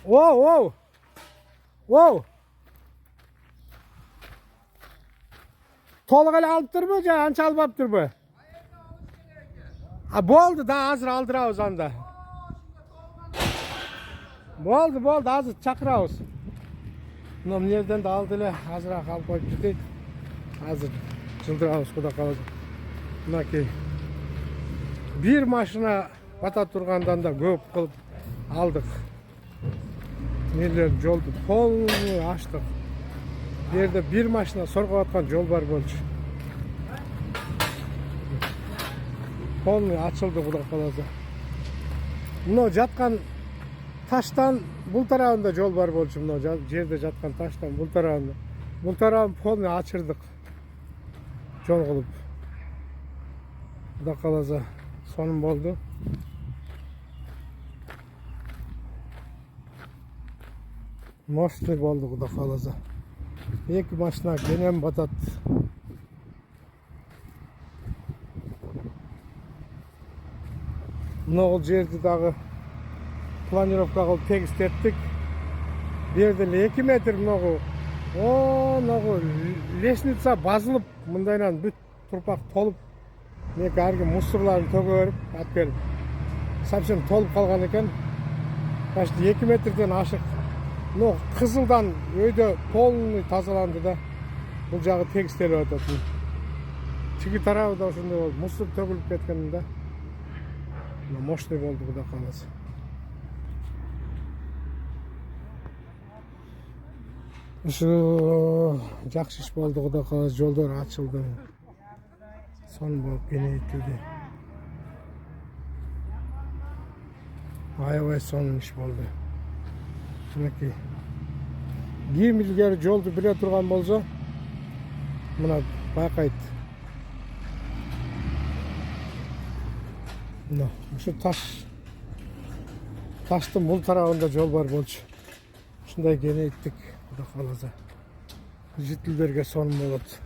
Оу, оу. Толық әлі алып тұр ма, жа анша алып тұр ма? Болды, да, азыр алдырауыз анда. Болды, азыр чақырауыз. Мына жерден де алды эле, азыраак алып коюп кетейик. Азыр жылдырабыз, Кудай кааласа. Мынакей. Бир машина бата тургандан да көп кылып алдык. Нелер жолду полный ачтык. Бу жерде бир машина соргоп аткан жол бар болчу. Полный ачылды, Кудай кааласа. Мына жаткан таштан бул тарабында жол бар болчу. Мына жерде жаткан таштан бул тарабында. Бул тарабын полный ачырдык. Жол кылып. Кудай кааласа сонун болду. Мощный болду, Кудай кааласа. Эки машина кенен батат. Мына жерди дагы планировка кылып тегистеттик. Бу жерден 2 метр могу. Ногу лестница базылып, мындайдан бүт турпак толуп, неке арги мусорларын төгөрүп, алып келип. Совсем толуп калган экен. Почти 2 метрден ашык. Но кызылдан өйдө полный тазаланды да. Бул жагы тегистелип атат. Чиги тарабы да ошондой болду. Мусор төгүлүп кеткен да. Мощный болду, Кудай кааласа. Ушу жакшы иш болду, Кудай кааласа, жолдор ачылды. Сонун болуп кеңейтилди. Аябай сонун иш болду. Мынакей. Ким илгери жолду биле турган болсо, мына байкайт. Мына ушу таштын бул тарабында жол бар болчу. Ушундай кеңейттик, Кудай кааласа. Жителдерге сонун болот.